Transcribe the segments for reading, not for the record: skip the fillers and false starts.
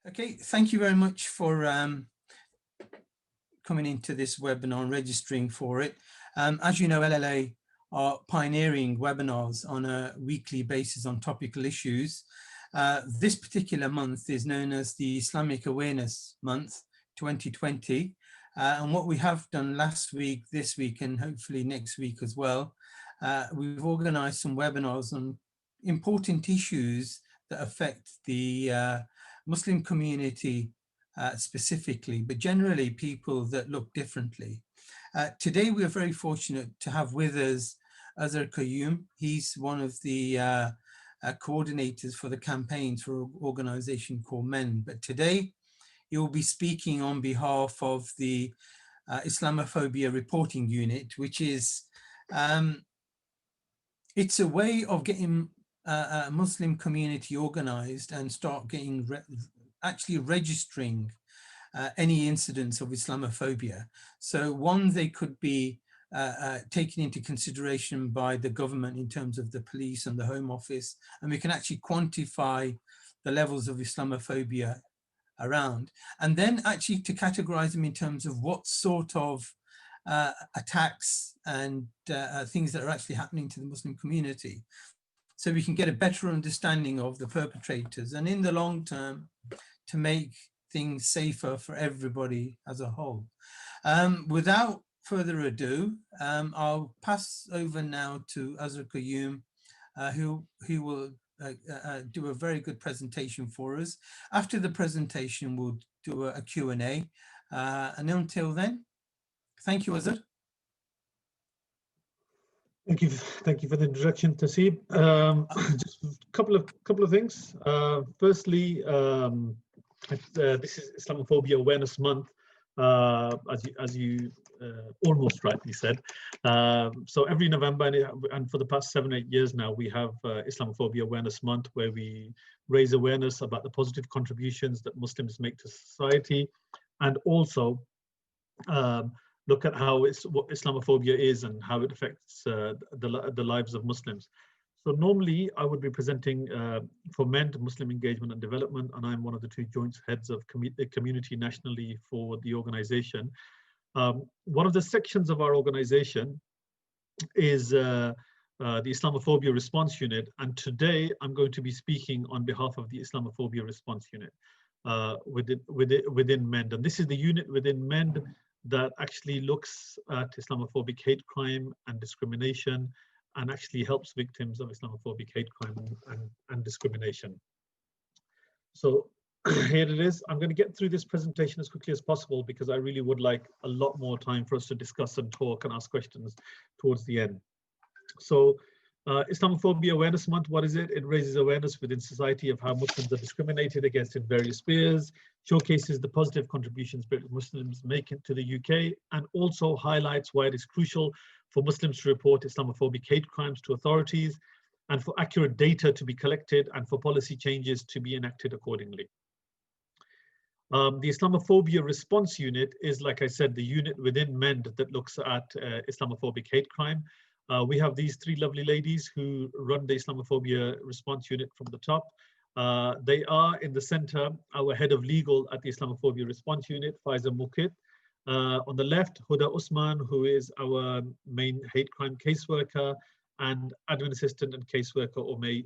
Okay, thank you very much for coming into this webinar and registering for it. As you know, LLA are pioneering webinars on a weekly basis on topical issues. This particular month is known as the Islamic Awareness Month 2020. And what we have done last week, this week, and hopefully next week as well, we've organized some webinars on important issues that affect the Muslim community specifically, but generally people that look differently. Today we are very fortunate to have with us Azhar Qayum. He's one of the coordinators for the campaigns for an organization called MEND. But today he will be speaking on behalf of the Islamophobia Reporting Unit, which is, it's a way of getting a Muslim community organized and start getting actually registering any incidents of Islamophobia. So one, they could be taken into consideration by the government in terms of the police and the Home Office, and we can actually quantify the levels of Islamophobia around, and then actually to categorize them in terms of what sort of attacks and things that are actually happening to the Muslim community, so we can get a better understanding of the perpetrators, and in the long term to make things safer for everybody as a whole. Without further ado, I'll pass over now to Azhar Qayum, who will do a very good presentation for us. After the presentation, we'll do a Q&A. And until then, thank you, Azhar. Thank you for the introduction, Tasib. Just a couple of things. Firstly, this is Islamophobia Awareness Month, as you almost rightly said. So every November, and for the past 7-8 years now, we have Islamophobia Awareness Month, where we raise awareness about the positive contributions that Muslims make to society, and also look at what Islamophobia is and how it affects the lives of Muslims. So normally I would be presenting for MEND, Muslim Engagement and Development, and I'm one of the 2 joint heads of community nationally for the organization. One of the sections of our organization is the Islamophobia Response Unit, and today I'm going to be speaking on behalf of the Islamophobia Response Unit within MEND. And this is the unit within MEND that actually looks at Islamophobic hate crime and discrimination, and actually helps victims of Islamophobic hate crime and discrimination. So here it is. I'm going to get through this presentation as quickly as possible because I really would like a lot more time for us to discuss and talk and ask questions towards the end. So Islamophobia Awareness Month, what is it? It raises awareness within society of how Muslims are discriminated against in various spheres, showcases the positive contributions Muslims make to the UK, and also highlights why it is crucial for Muslims to report Islamophobic hate crimes to authorities, and for accurate data to be collected, and for policy changes to be enacted accordingly. The Islamophobia Response Unit is, like I said, the unit within MEND that looks at Islamophobic hate crime. We have these 3 lovely ladies who run the Islamophobia Response Unit from the top. They are in the center, our head of legal at the Islamophobia Response Unit, Faiza Mukit. On the left, Huda Usman, who is our main hate crime caseworker, and admin assistant and caseworker Omay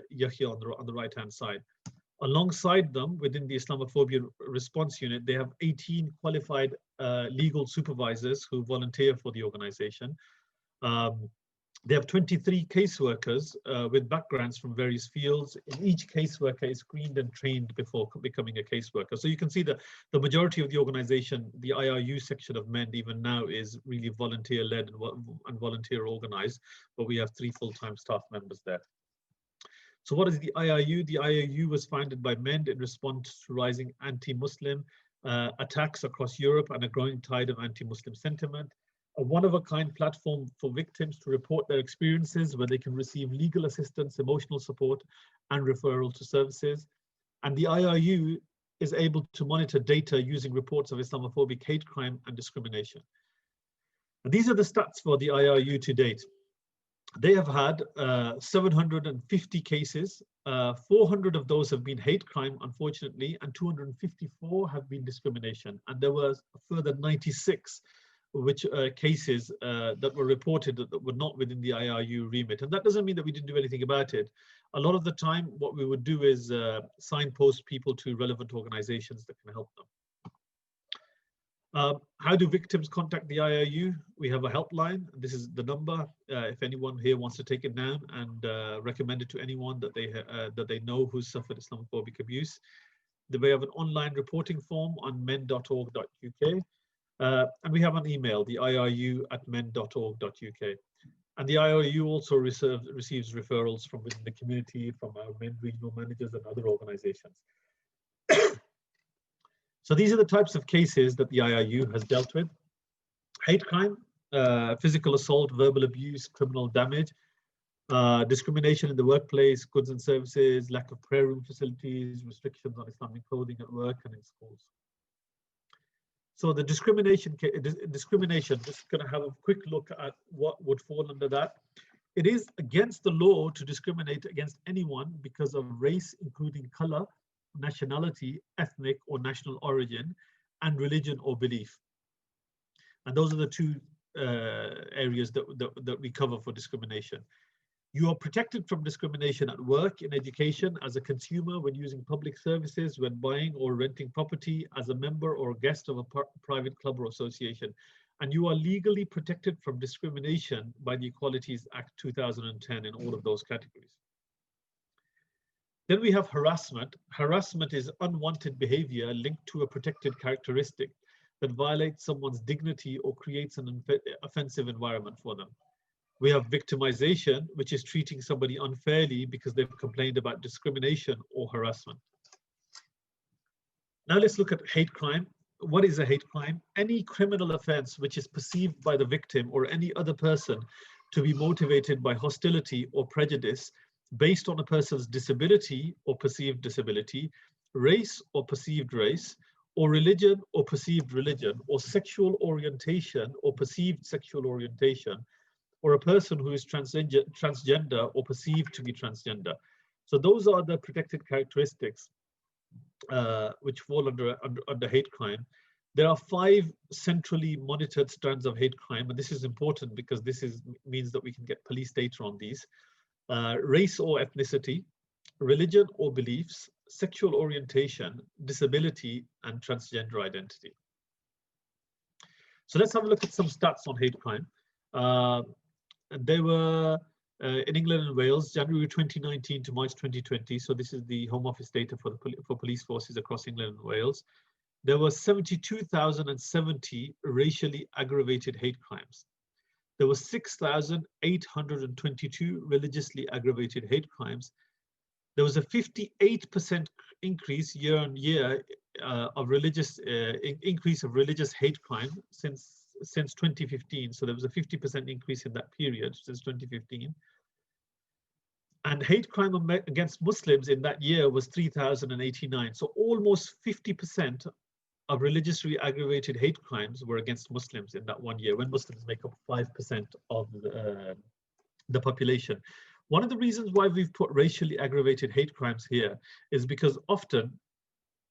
Yahya on the right-hand side. Alongside them, within the Islamophobia Response Unit, they have 18 qualified legal supervisors who volunteer for the organization. They have 23 caseworkers with backgrounds from various fields. Each caseworker is screened and trained before becoming a caseworker. So you can see that the majority of the organization, the IRU section of MEND even now, is really volunteer-led and volunteer-organized, but we have 3 full-time staff members there. So what is the IRU? The IRU was founded by MEND in response to rising anti-Muslim attacks across Europe and a growing tide of anti-Muslim sentiment. A one-of-a-kind platform for victims to report their experiences, where they can receive legal assistance, emotional support, and referral to services. And the IRU is able to monitor data using reports of Islamophobic hate crime and discrimination. And these are the stats for the IRU to date. They have had 750 cases. 400 of those have been hate crime, unfortunately, and 254 have been discrimination. And there was a further 96 cases that were reported that were not within the IRU remit. And that doesn't mean that we didn't do anything about it. A lot of the time, what we would do is signpost people to relevant organizations that can help them. How do victims contact the IRU? We have a helpline. This is the number. If anyone here wants to take it down and recommend it to anyone that they know who's suffered Islamophobic abuse. We have an online reporting form on men.org.uk. And we have an email, the iru@men.org.uk. And the IRU also receives referrals from within the community, from our men regional managers and other organizations. So these are the types of cases that the IRU has dealt with. Hate crime, physical assault, verbal abuse, criminal damage, discrimination in the workplace, goods and services, lack of prayer room facilities, restrictions on Islamic clothing at work and in schools. So the discrimination, just going to have a quick look at what would fall under that. It is against the law to discriminate against anyone because of race, including color, nationality, ethnic or national origin, and religion or belief. And those are the two areas that we cover for discrimination. You are protected from discrimination at work, in education, as a consumer, when using public services, when buying or renting property, as a member or guest of a private club or association. And you are legally protected from discrimination by the Equalities Act 2010 in all of those categories. Then we have harassment. Harassment is unwanted behavior linked to a protected characteristic that violates someone's dignity or creates an offensive environment for them. We have victimization, which is treating somebody unfairly because they've complained about discrimination or harassment. Now let's look at hate crime. What is a hate crime? Any criminal offense which is perceived by the victim or any other person to be motivated by hostility or prejudice based on a person's disability or perceived disability, race or perceived race, or religion or perceived religion, or sexual orientation or perceived sexual orientation, or a person who is transgender or perceived to be transgender. So those are the protected characteristics which fall under hate crime. There are 5 centrally monitored strands of hate crime, and this is important because this means that we can get police data on these. Race or ethnicity, religion or beliefs, sexual orientation, disability, and transgender identity. So let's have a look at some stats on hate crime. They were in England and Wales, January 2019 to March 2020. So this is the Home Office data for police forces across England and Wales. There were 72,070 racially aggravated hate crimes. There were 6,822 religiously aggravated hate crimes. There was a 58% increase year on year of increase of religious hate crime since 2015. So there was a 50% increase in that period since 2015. And hate crime against Muslims in that year was 3,089. So almost 50% of religiously aggravated hate crimes were against Muslims in that 1 year, when Muslims make up 5% of the population. One of the reasons why we've put racially aggravated hate crimes here is because often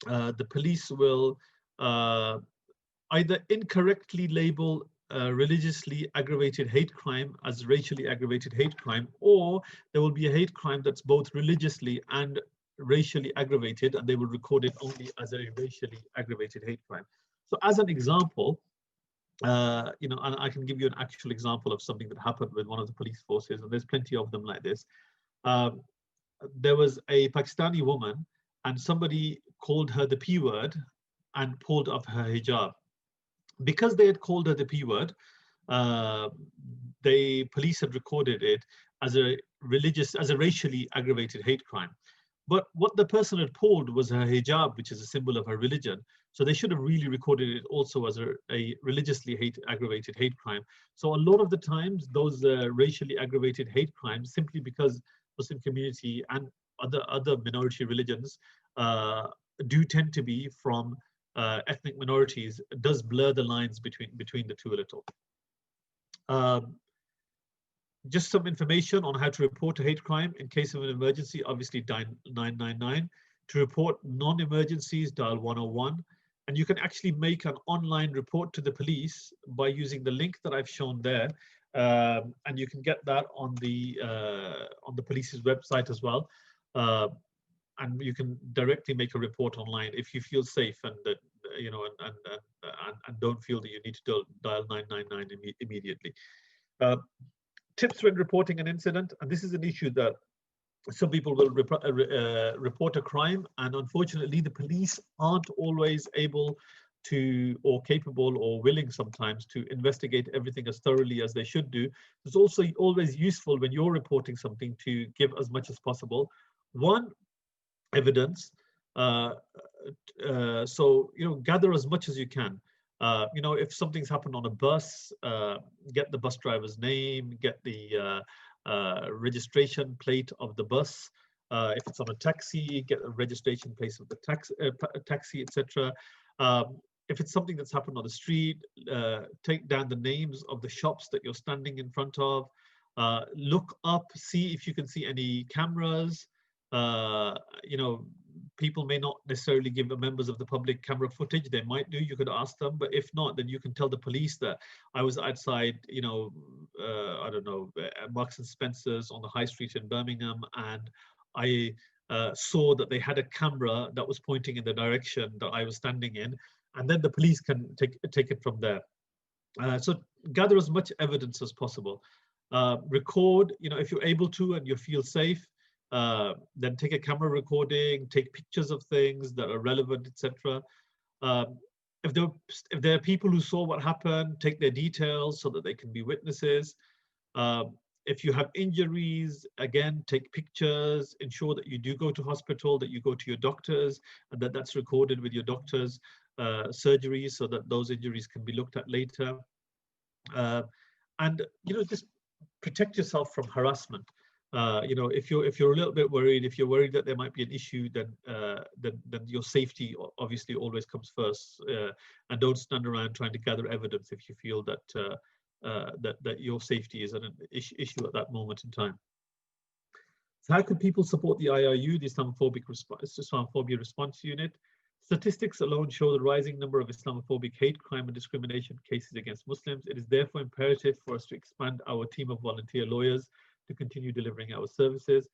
the police will either incorrectly label religiously aggravated hate crime as racially aggravated hate crime, or there will be a hate crime that's both religiously and racially aggravated, and they will record it only as a racially aggravated hate crime. So as an example, and I can give you an actual example of something that happened with one of the police forces, and there's plenty of them like this. There was a Pakistani woman, and somebody called her the P word and pulled off her hijab. Because they had called her the P word, the police had recorded it as a racially aggravated hate crime. But what the person had pulled was her hijab, which is a symbol of her religion. So they should have really recorded it also as a religiously aggravated hate crime. So a lot of the times, those racially aggravated hate crimes, simply because Muslim community and other minority religions do tend to be from ethnic minorities, does blur the lines between the two a little. just some information on how to report a hate crime. In case of an emergency, obviously dial 999. To report non-emergencies, dial 101. And you can actually make an online report to the police by using the link that I've shown there. And you can get that on the police's website as well. And you can directly make a report online if you feel safe and that and don't feel that you need to dial 999 immediately. Tips when reporting an incident, and this is an issue that some people will report a crime, and unfortunately the police aren't always able to, or capable or willing sometimes to investigate everything as thoroughly as they should do. It's also always useful when you're reporting something to give as much as possible. One, evidence. So, gather as much as you can. If something's happened on a bus, get the bus driver's name, get the registration plate of the bus. If it's on a taxi, get a registration plate of the taxi, etc. If it's something that's happened on the street, take down the names of the shops that you're standing in front of. Look up, see if you can see any cameras. People may not necessarily give members of the public camera footage. They might do. You could ask them, but if not, then you can tell the police that I was outside, I don't know, Marks and Spencer's on the high street in Birmingham, and I saw that they had a camera that was pointing in the direction that I was standing in, and then the police can take it from there. So gather as much evidence as possible. Record, if you're able to and you feel safe. Then take a camera recording, take pictures of things that are relevant, etc. If there are people who saw what happened, take their details so that they can be witnesses. If you have injuries, again, take pictures, ensure that you do go to hospital, that you go to your doctors, and that's recorded with your doctor's surgery so that those injuries can be looked at later. And just protect yourself from harassment. If you're a little bit worried, if you're worried that there might be an issue, then your safety obviously always comes first. And don't stand around trying to gather evidence if you feel that that your safety is an issue at that moment in time. So how can people support the IRU, the Islamophobia Response Unit? Statistics alone show the rising number of Islamophobic hate crime and discrimination cases against Muslims. It is therefore imperative for us to expand our team of volunteer lawyers to continue delivering our services.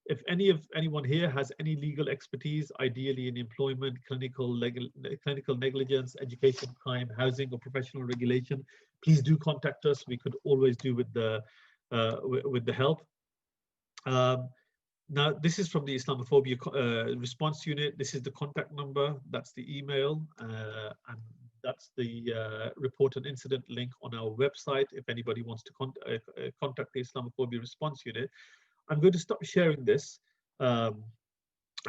If anyone here has any legal expertise, ideally in employment, clinical negligence, education, crime, housing, or professional regulation, please do contact us. We could always do with the help. Now, this is from the Islamophobia Response Unit. This is the contact number. That's the email, and that's the report an incident link on our website. If anybody wants to contact the Islamophobia Response Unit, I'm going to stop sharing this and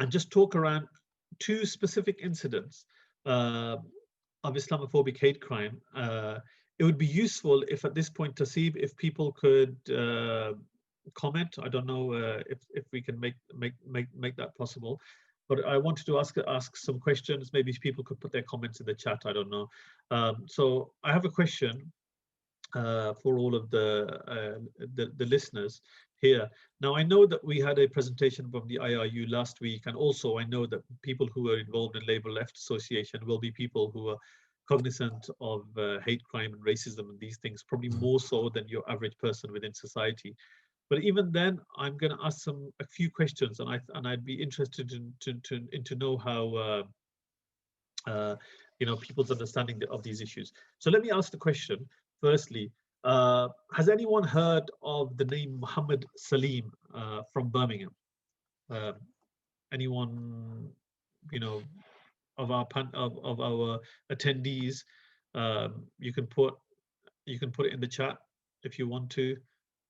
just talk around two specific incidents of Islamophobic hate crime. It would be useful if at this point, Tasib, if people could comment. I don't know if we can make that possible. But I wanted to ask some questions. Maybe people could put their comments in the chat. I don't know. So I have a question for all of the listeners here. Now, I know that we had a presentation from the IRU last week, and also I know that people who are involved in Labour Left Association will be people who are cognizant of hate crime and racism and these things, probably more so than your average person within society. But even then, I'm going to ask a few questions, and I'd be interested to know how people's understanding of these issues. So let me ask the question. Firstly, has anyone heard of the name Muhammad Salim from Birmingham? Anyone, of our attendees? You can put it in the chat if you want to.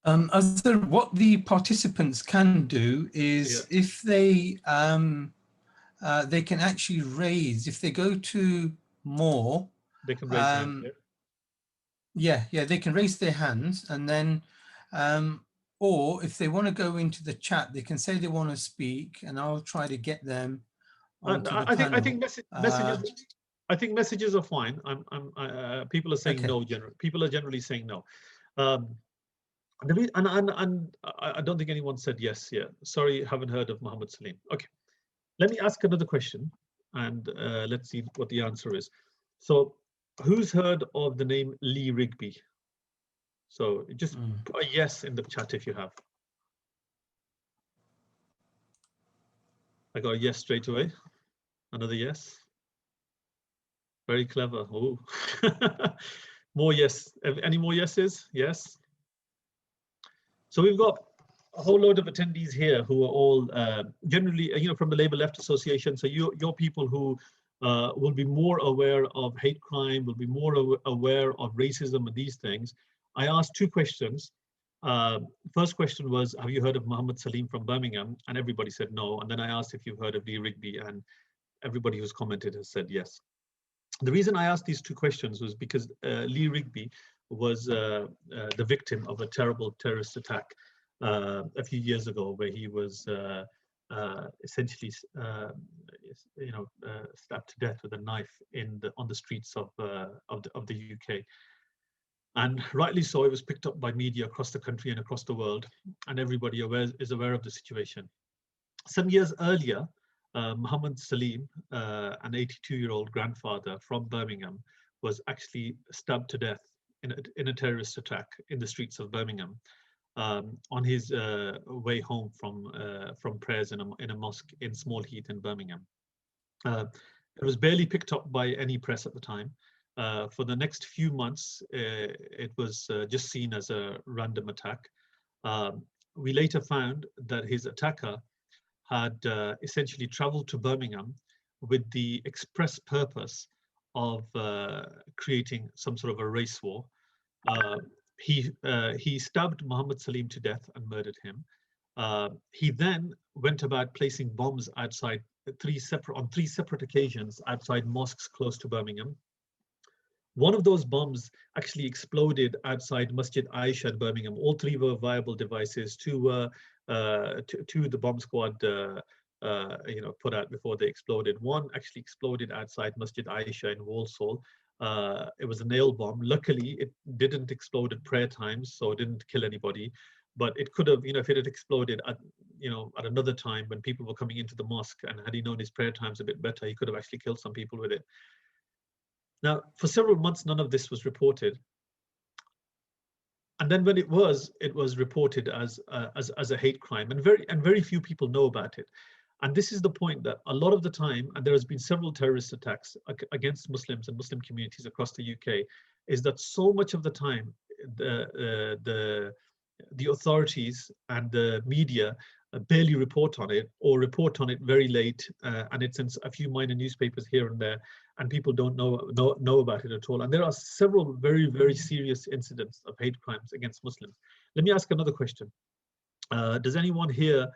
Azhar, what the participants can do is, if they can actually raise, if they go to more, they can raise their hand. They can raise their hands, and then or if they want to go into the chat, they can say they want to speak, and I'll try to get them onto the panel. I think messages are fine. People are saying no. People are generally saying no. And I don't think anyone said yes yet. Sorry, haven't heard of Muhammad Salim. Okay, let me ask another question, and let's see what the answer is. So, who's heard of the name Lee Rigby? So just put a yes in the chat if you have. I got a yes straight away. Another yes. Very clever. Oh, more yes. Any more yeses? Yes. So we've got a whole load of attendees here who are all generally, from the Labour Left Association. So you're people who will be more aware of hate crime, will be more aware of racism and these things. I asked two questions. First question was, have you heard of Muhammad Salim from Birmingham? And everybody said no. And then I asked if you've heard of Lee Rigby, and everybody who's commented has said yes. The reason I asked these two questions was because Lee Rigby was the victim of a terrible terrorist attack a few years ago, where he was essentially, stabbed to death with a knife on the streets of the UK. And rightly so, it was picked up by media across the country and across the world, and everybody is aware of the situation. Some years earlier, Muhammad Salim, an 82-year-old grandfather from Birmingham, was actually stabbed to death in a terrorist attack in the streets of Birmingham on his way home from prayers in a mosque in Small Heath in Birmingham. It was barely picked up by any press at the time. For the next few months, it was just seen as a random attack. We later found that his attacker had essentially traveled to Birmingham with the express purpose of creating some sort of a race war. He stabbed Muhammad Salim to death and murdered him. He then went about placing bombs outside on three separate occasions outside mosques close to Birmingham. One of those bombs actually exploded outside Masjid Aisha in Birmingham. All three were viable devices. Two the bomb squad put out before they exploded. One actually exploded outside Masjid Aisha in Walsall. It was a nail bomb. Luckily, it didn't explode at prayer times, so it didn't kill anybody. But it could have, if it had exploded at another time when people were coming into the mosque, and had he known his prayer times a bit better, he could have actually killed some people with it. Now, for several months, none of this was reported. And then when it was reported as a hate crime, and very few people know about it. And this is the point, that a lot of the time, and there has been several terrorist attacks against Muslims and Muslim communities across the UK, is that so much of the time the authorities and the media barely report on it, or report on it very late, and it's in a few minor newspapers here and there, and people don't know about it at all. And there are several very, very serious incidents of hate crimes against Muslims. Let me ask another question. Does anyone here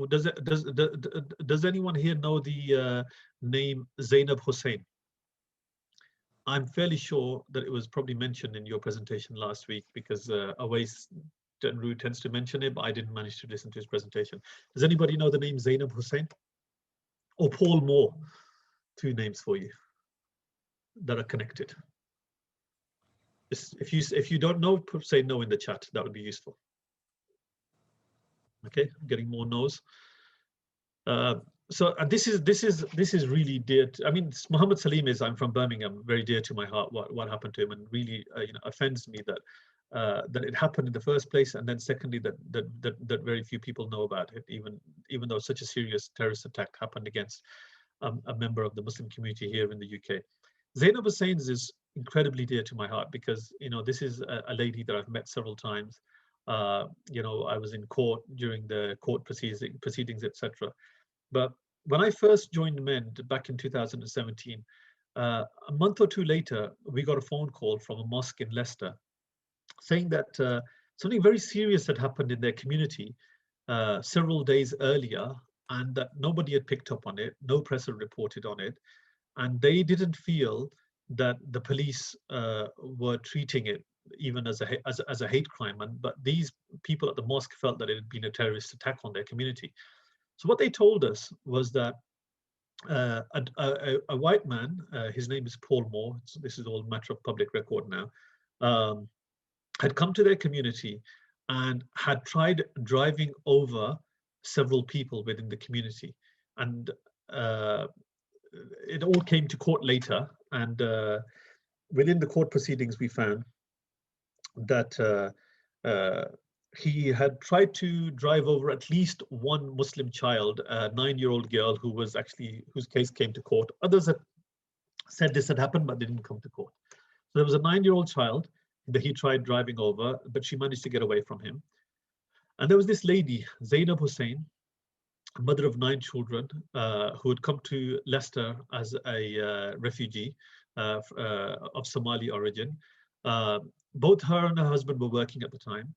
does anyone here know the name Zainab Hussain? I'm fairly sure that it was probably mentioned in your presentation last week, because Awais tends to mention it, but I didn't manage to listen to his presentation. Does anybody know the name Zainab Hussain? Or Paul Moore? Two names for you that are connected. If you don't know, say no in the chat. That would be useful. Okay, I'm getting more no's. So this is really dear. I mean, Muhammad Salim is. I'm from Birmingham. Very dear to my heart. What happened to him, and really offends me that it happened in the first place, and then secondly that very few people know about it, even though such a serious terrorist attack happened against a member of the Muslim community here in the UK. Zainab Hussain is incredibly dear to my heart, because this is a lady that I've met several times. I was in court during the court proceedings, etc. But when I first joined MEND back in 2017, a month or two later, we got a phone call from a mosque in Leicester saying that something very serious had happened in their community several days earlier, and that nobody had picked up on it, no press had reported on it, and they didn't feel that the police were treating it even as a hate crime. But these people at the mosque felt that it had been a terrorist attack on their community. So what they told us was that a white man, his name is Paul Moore, so this is all matter of public record now, had come to their community and had tried driving over several people within the community. And it all came to court later. And within the court proceedings, we found that he had tried to drive over at least one Muslim child, a 9-year-old girl whose case came to court. Others had said this had happened, but they didn't come to court. So there was a 9-year-old child that he tried driving over, but she managed to get away from him. And there was this lady, Zainab Hussain, a mother of 9 children, who had come to Leicester as a refugee of Somali origin. Both her and her husband were working at the time.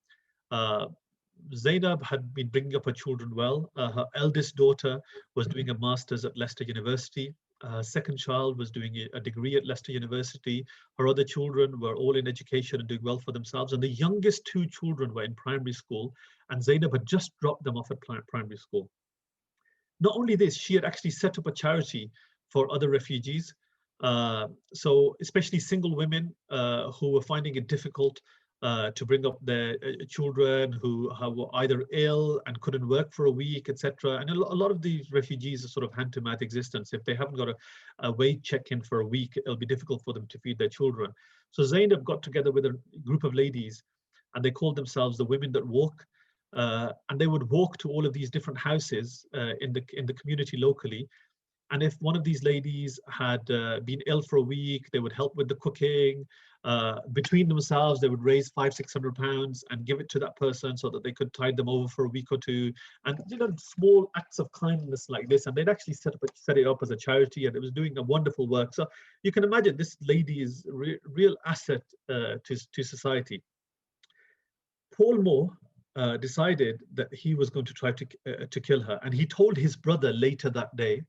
Zainab had been bringing up her children well. Her eldest daughter was doing a master's at Leicester University. Her second child was doing a degree at Leicester University. Her other children were all in education and doing well for themselves. And the youngest 2 children were in primary school, and Zainab had just dropped them off at primary school. Not only this, she had actually set up a charity for other refugees. So especially single women who were finding it difficult to bring up their children who were either ill and couldn't work for a week, etc. And a lot of these refugees are sort of hand-to-mouth existence. If they haven't got a wage check-in for a week, it'll be difficult for them to feed their children. So Zainab got together with a group of ladies, and they called themselves the Women That Walk. And they would walk to all of these different houses in the community locally. And if one of these ladies had been ill for a week, they would help with the cooking. Between themselves, they would raise £500-600 and give it to that person so that they could tide them over for a week or two. And small acts of kindness like this. And they'd actually set it up as a charity, and it was doing a wonderful work. So you can imagine this lady is a real asset to society. Paul Moore decided that he was going to try to kill her, and he told his brother later that day.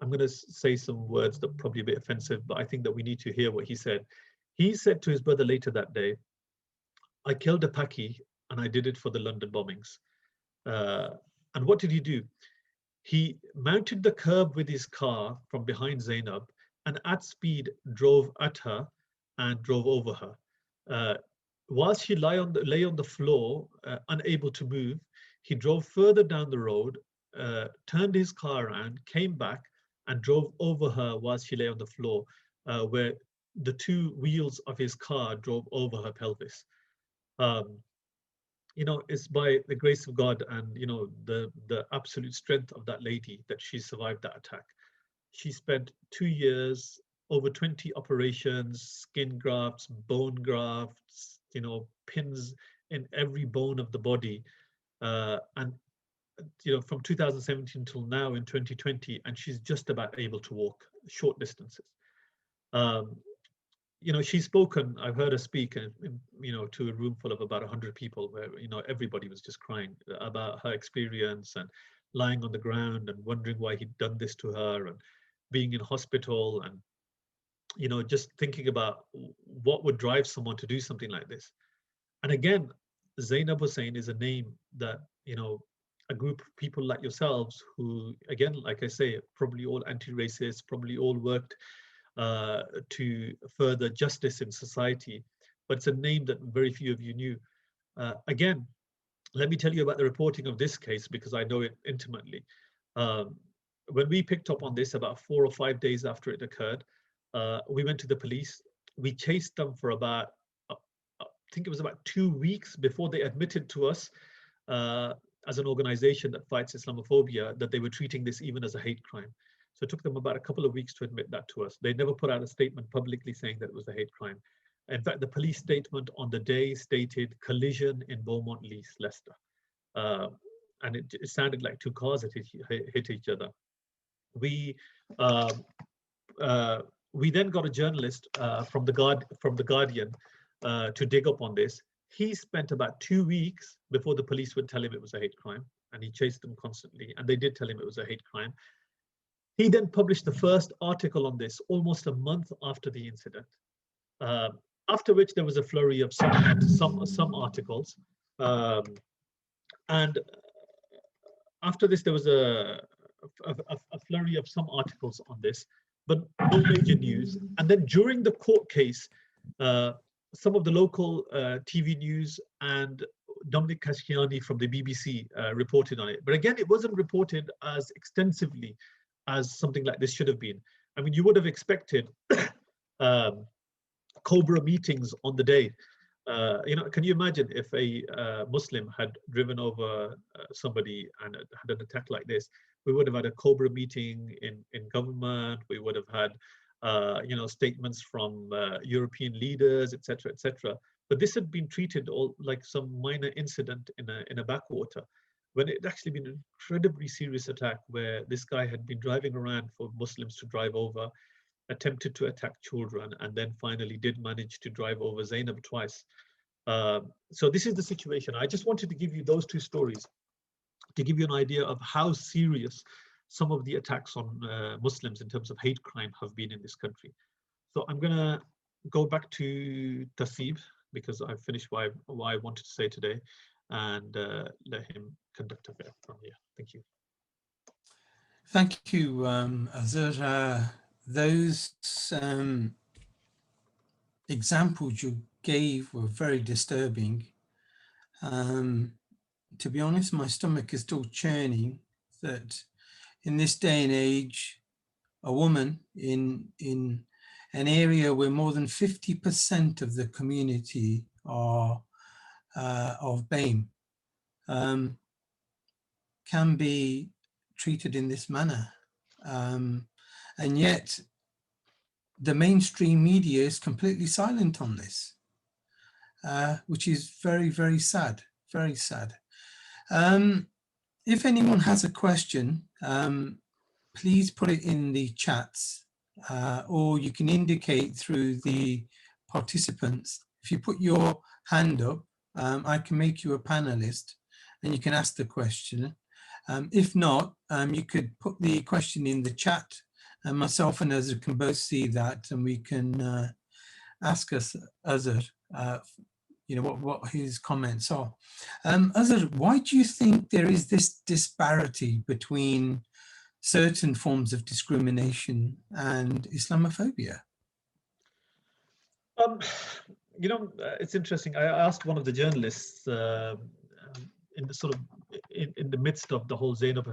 I'm going to say some words that are probably a bit offensive, but I think that we need to hear what he said. He said to his brother later that day, "I killed a Paki, and I did it for the London bombings." And what did he do? He mounted the curb with his car from behind Zainab, and at speed drove at her and drove over her. Whilst she lay on the floor, unable to move, he drove further down the road, turned his car around, came back, and drove over her whilst she lay on the floor, where the 2 wheels of his car drove over her pelvis. It's by the grace of God and the absolute strength of that lady that she survived that attack. She spent 2 years, over 20 operations, skin grafts, bone grafts, pins in every bone of the body, and from 2017 until now in 2020, and she's just about able to walk short distances. She's spoken, I've heard her speak, to a room full of about 100 people where, everybody was just crying about her experience and lying on the ground and wondering why he'd done this to her, and being in hospital, and, just thinking about what would drive someone to do something like this. And again, Zainab Hussain is a name that, a group of people like yourselves who, again, like I say, probably all anti-racist, probably all worked to further justice in society, but it's a name that very few of you knew. Again, let me tell you about the reporting of this case because I know it intimately. When we picked up on this about 4 or 5 days after it occurred, we went to the police. We chased them for about, I think it was about 2 weeks before they admitted to us as an organization that fights Islamophobia, that they were treating this even as a hate crime. So it took them about a couple of weeks to admit that to us. They never put out a statement publicly saying that it was a hate crime. In fact, the police statement on the day stated collision in Beaumont Lease, Leicester. And it sounded like 2 cars that hit each other. We then got a journalist from the Guardian to dig up on this. He spent about 2 weeks before the police would tell him it was a hate crime, and he chased them constantly, and they did tell him it was a hate crime. He then published the first article on this almost a month after the incident, after which there was a flurry of some articles. And after this, there was a flurry of some articles on this, but no major news. And then during the court case, some of the local TV news and Dominic Kashkiani from the BBC reported on it. But again, it wasn't reported as extensively as something like this should have been. I mean, you would have expected Cobra meetings on the day. Can you imagine if a Muslim had driven over somebody and had an attack like this? We would have had a Cobra meeting in government. We would have had statements from European leaders, etc., etc. But this had been treated all like some minor incident in a backwater, when it had actually been an incredibly serious attack where this guy had been driving around for Muslims to drive over, attempted to attack children, and then finally did manage to drive over Zainab twice. So this is the situation. I just wanted to give you those two stories to give you an idea of how serious some of the attacks on Muslims in terms of hate crime have been in this country. So I'm going to go back to Tasib, because I've finished what I wanted to say today, and let him conduct affair from here. Thank you. Thank you, Azhar. Those examples you gave were very disturbing. To be honest, my stomach is still churning that in this day and age, a woman in an area where more than 50% of the community are of BAME can be treated in this manner. And yet the mainstream media is completely silent on this, which is very, very sad, very sad. If anyone has a question, please put it in the chats, or you can indicate through the participants. If you put your hand up, I can make you a panelist and you can ask the question. If not, you could put the question in the chat, and myself and Azhar can both see that, and we can ask Azhar what his comments are. Azhar, why do you think there is this disparity between certain forms of discrimination and Islamophobia? It's interesting. I asked one of the journalists in the midst of the whole Zainab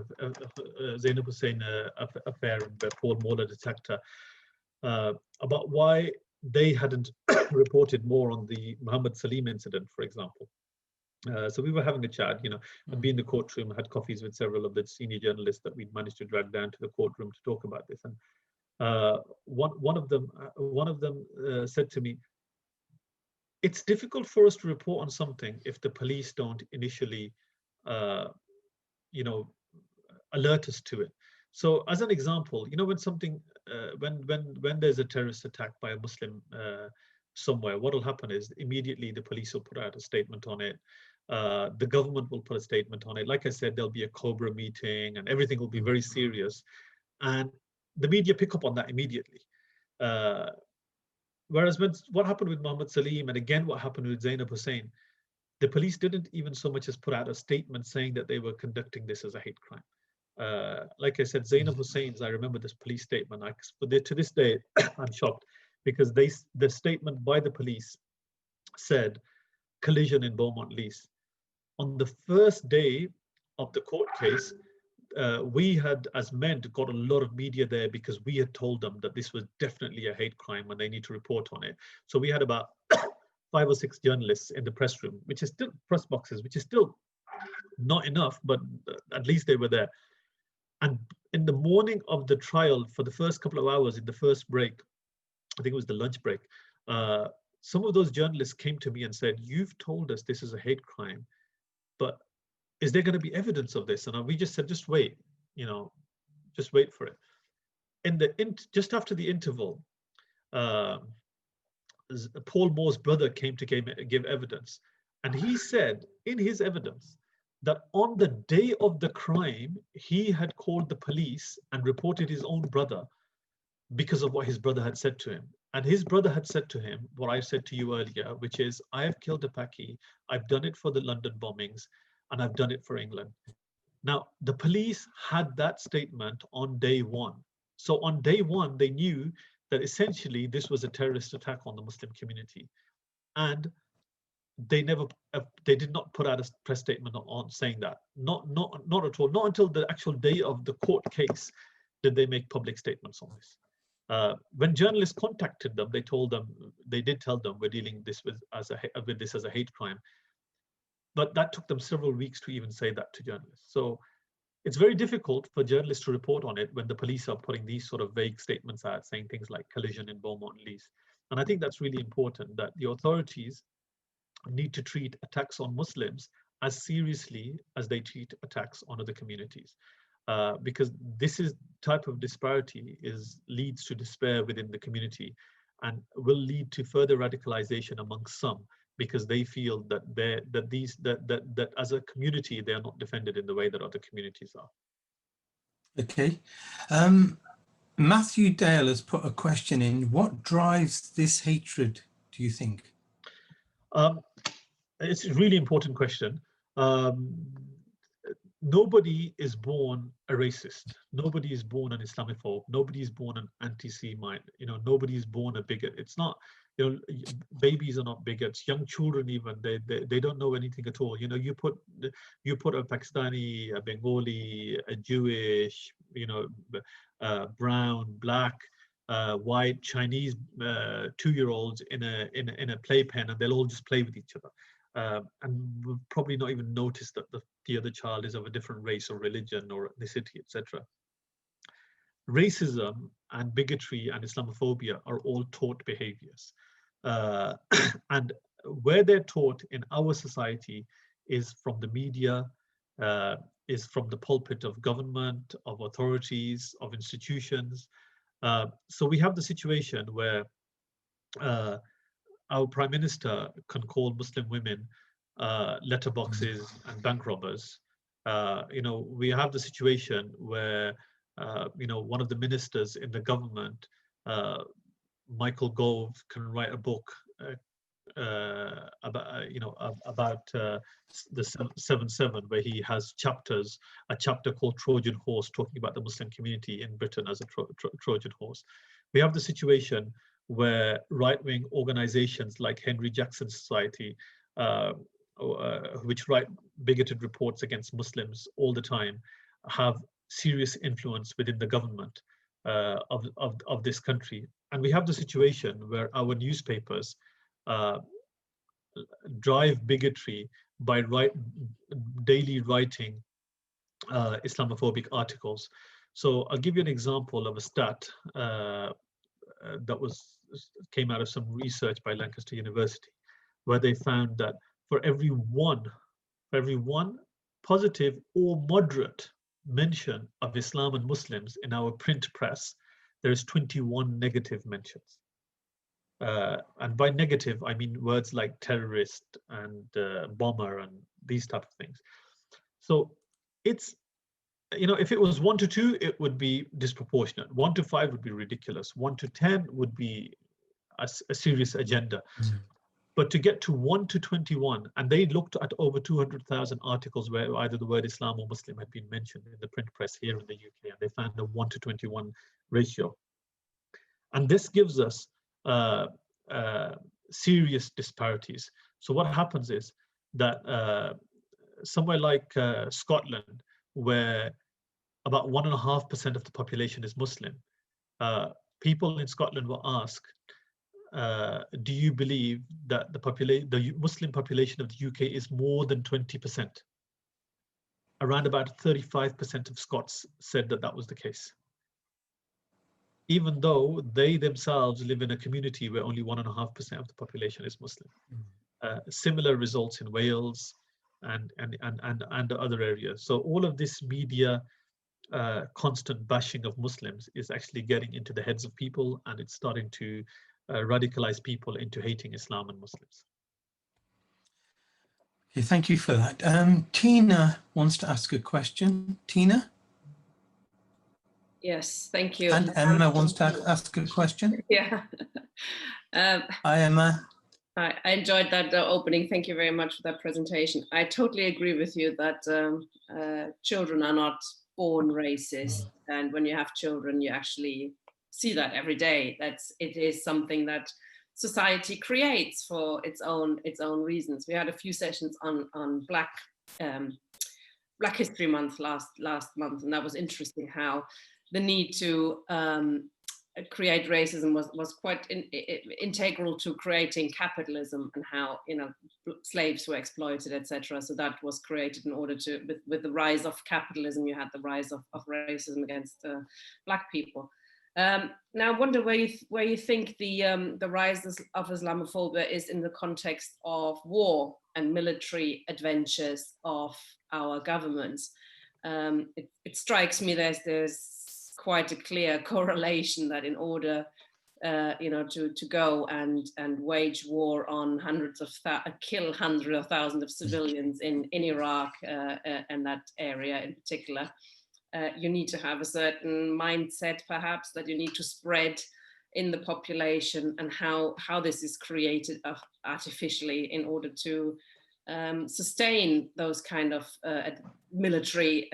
Hussain affair and the Paul Moller detector about why they hadn't reported more on the Muhammad Salim incident, for example. So we were having a chat, I'd be in the courtroom, had coffees with several of the senior journalists that we'd managed to drag down to the courtroom to talk about this. And one of them said to me, it's difficult for us to report on something if the police don't initially, alert us to it. So as an example, when something, when there's a terrorist attack by a Muslim somewhere, what will happen is immediately the police will put out a statement on it. The government will put a statement on it. Like I said, there'll be a Cobra meeting and everything will be very serious. And the media pick up on that immediately. Whereas what happened with Muhammad Salim, and again what happened with Zainab Hussain, the police didn't even so much as put out a statement saying that they were conducting this as a hate crime. Like I said, Zainab Hussain's, I remember this police statement. To this day, I'm shocked because the statement by the police said collision in Beaumont Lease. On the first day of the court case, we had, as men, got a lot of media there because we had told them that this was definitely a hate crime and they need to report on it. So we had about 5 or 6 journalists in the press room, which is still press boxes, which is still not enough, but at least they were there. And in the morning of the trial, for the first couple of hours in the first break, I think it was the lunch break, some of those journalists came to me and said, you've told us this is a hate crime, but is there going to be evidence of this? And we just said, just wait, just wait for it. Just after the interval, Paul Moore's brother came to give evidence. And he said in his evidence that on the day of the crime, he had called the police and reported his own brother because of what his brother had said to him. And his brother had said to him what I said to you earlier, which is, I have killed a Paki, I've done it for the London bombings, and I've done it for England. Now, the police had that statement on day one. So on day one, they knew that essentially this was a terrorist attack on the Muslim community. and they did not put out a press statement on saying that. Not at all. Not until the actual day of the court case did they make public statements on this. When journalists contacted them, they did tell them we're dealing this with this as a hate crime. But that took them several weeks to even say that to journalists. So it's very difficult for journalists to report on it when the police are putting these sort of vague statements out, saying things like collision in Beaumont Leys. And I think that's really important, that the authorities need to treat attacks on Muslims as seriously as they treat attacks on other communities. Because this is type of disparity leads to despair within the community and will lead to further radicalization among some, because they feel that as a community they are not defended in the way that other communities are. Okay. Matthew Dale has put a question in. What drives this hatred, do you think? It's a really important question. Nobody is born a racist. Nobody is born an Islamophobe. Nobody is born an anti-Semite. Nobody is born a bigot. It's not, babies are not bigots. Young children even, they don't know anything at all. You put a Pakistani, a Bengali, a Jewish, brown, black, white, Chinese 2-year-olds in a playpen, and they'll all just play with each other. And will probably not even notice that the other child is of a different race or religion or ethnicity, etc. Racism and bigotry and Islamophobia are all taught behaviors. And where they're taught in our society is from the media, is from the pulpit of government, of authorities, of institutions. So we have the situation where our Prime Minister can call Muslim women letterboxes and bank robbers. We have the situation where one of the ministers in the government, Michael Gove, can write a book about the 7/7, where he has a chapter called Trojan Horse, talking about the Muslim community in Britain as a Trojan horse. We have the situation where right-wing organizations like Henry Jackson Society, which write bigoted reports against Muslims all the time, have serious influence within the government of this country. And we have the situation where our newspapers drive bigotry by daily writing Islamophobic articles. So I'll give you an example of a stat that came out of some research by Lancaster University, where they found that for every one positive or moderate mention of Islam and Muslims in our print press, there is 21 negative mentions. And by negative, I mean words like terrorist and bomber and these type of things. So it's, if it was 1 to 2, it would be disproportionate. 1 to 5 would be ridiculous. 1 to 10 would be a serious agenda. Mm-hmm. But to get to 1 to 21, and they looked at over 200,000 articles where either the word Islam or Muslim had been mentioned in the print press here in the UK, and they found a 1 to 21 ratio. And this gives us serious disparities. So what happens is that somewhere like Scotland, where about 1.5% of the population is Muslim, people in Scotland were asked, do you believe that the Muslim population of the UK is more than 20%? Around about 35% of Scots said that that was the case, even though they themselves live in a community where only 1.5% of the population is Muslim. Similar results in Wales and other areas. So all of this media constant bashing of Muslims is actually getting into the heads of people, and it's starting to radicalize people into hating Islam and Muslims. Okay, thank you for that. Tina wants to ask a question. Tina? Yes, thank you. And Emma wants to ask a question. Yeah. Hi, Emma. I enjoyed that opening. Thank you very much for that presentation. I totally agree with you that children are not born racist. And when you have children, you actually see that every day. It is something that society creates for its own reasons. We had a few sessions on Black History Month last month, and that was interesting how the need to create racism was quite integral to creating capitalism, and how, you know, slaves were exploited, etc. So that was created in order to, with the rise of capitalism, you had the rise of racism against Black people. Now I wonder where you think the rise of Islamophobia is in the context of war and military adventures of our governments. It strikes me there's quite a clear correlation that in order, you know, to go and wage war on kill hundreds of thousands of civilians in Iraq and that area in particular, you need to have a certain mindset, perhaps, that you need to spread in the population, and how this is created artificially in order to sustain those kind of military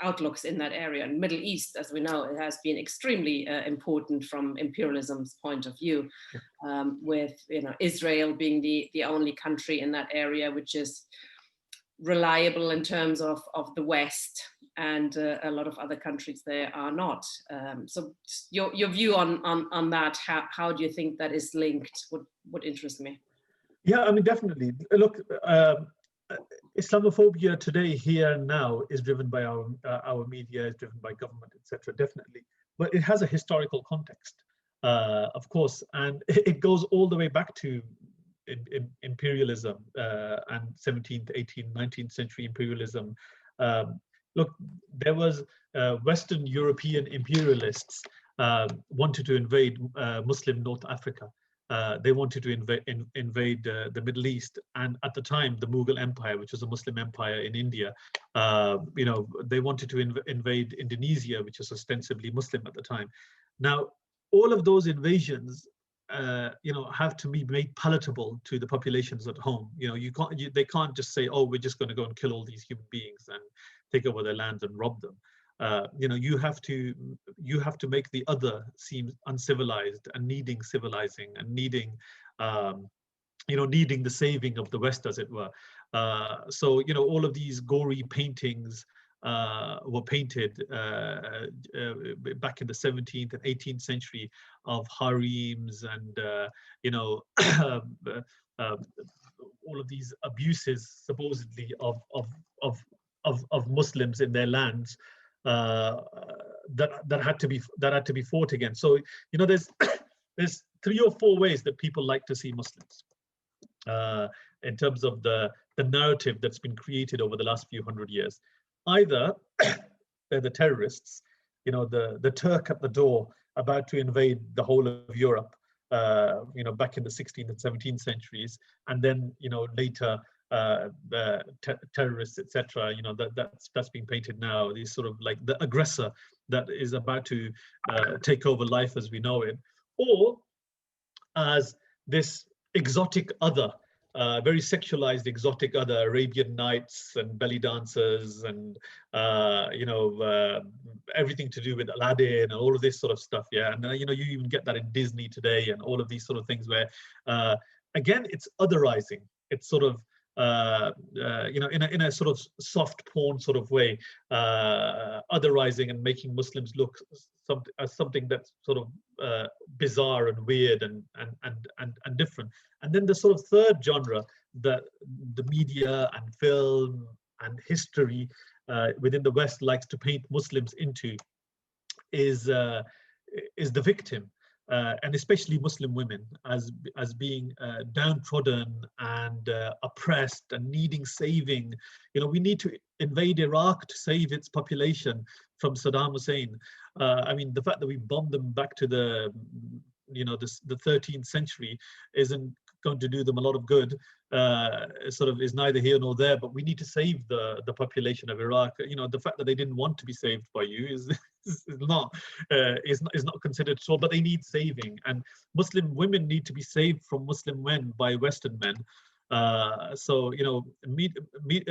outlooks in that area. In Middle East, as we know, it has been extremely important from imperialism's point of view, with, you know, Israel being the only country in that area which is reliable in terms of the West, and a lot of other countries there are not. So your view on that, how do you think that is linked, would interest me. Yeah, I mean, definitely. Look, Islamophobia today, here and now, is driven by our media, is driven by government, etc. Definitely, but it has a historical context, of course, and it goes all the way back to imperialism and 17th, 18th, 19th century imperialism. Look, there was Western European imperialists wanted to invade Muslim North Africa. They wanted to invade the Middle East, and at the time, the Mughal Empire, which was a Muslim empire in India, you know, they wanted to invade Indonesia, which was ostensibly Muslim at the time. Now, all of those invasions, you know, have to be made palatable to the populations at home. You know, they can't just say, oh, we're just going to go and kill all these human beings and take over their lands and rob them. You know, you have to make the other seem uncivilized and needing civilizing, and needing, you know, needing the saving of the West, as it were. So, you know, all of these gory paintings were painted back in the 17th and 18th century of harems and, you know, all of these abuses supposedly of Muslims in their lands. That had to be fought against. So, you know, there's 3 or 4 ways that people like to see Muslims in terms of the narrative that's been created over the last few hundred years. Either they're the terrorists, you know, the Turk at the door about to invade the whole of Europe, you know, back in the 16th and 17th centuries, and then, you know, later terrorists, etc. You know, that's being painted now. These sort of like the aggressor that is about to take over life as we know it, or as this exotic other, very sexualized exotic other, Arabian Nights and belly dancers and you know, everything to do with Aladdin and all of this sort of stuff. Yeah, and you know, you even get that in Disney today and all of these sort of things where, again, it's otherizing. It's sort of you know, in a sort of soft porn sort of way, otherizing and making Muslims look as something that's sort of bizarre and weird and different. And then the sort of third genre that the media and film and history within the West likes to paint Muslims into is the victim. And especially Muslim women as being downtrodden and oppressed and needing saving. You know, we need to invade Iraq to save its population from Saddam Hussein. I mean, the fact that we bombed them back to the, you know, the 13th century isn't going to do them a lot of good. Sort of is neither here nor there, but we need to save the population of Iraq. You know, the fact that they didn't want to be saved by you is not considered at all, but they need saving, and Muslim women need to be saved from Muslim men by Western men. So, you know,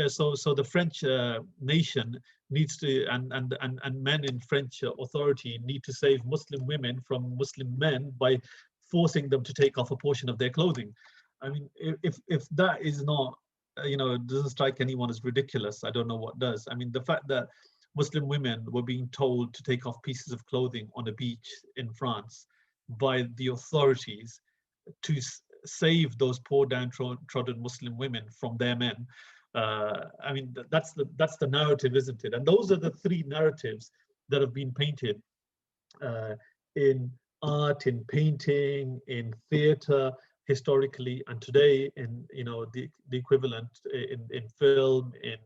so the French nation needs to, and men in French authority need to save Muslim women from Muslim men by forcing them to take off a portion of their clothing. I mean, if that is not, doesn't strike anyone as ridiculous, I don't know what does. I mean, the fact that Muslim women were being told to take off pieces of clothing on a beach in France by the authorities to save those poor downtrodden Muslim women from their men. I mean, that's the narrative, isn't it? And those are the three narratives that have been painted in art, in painting, in theatre, historically, and today in the equivalent in film, in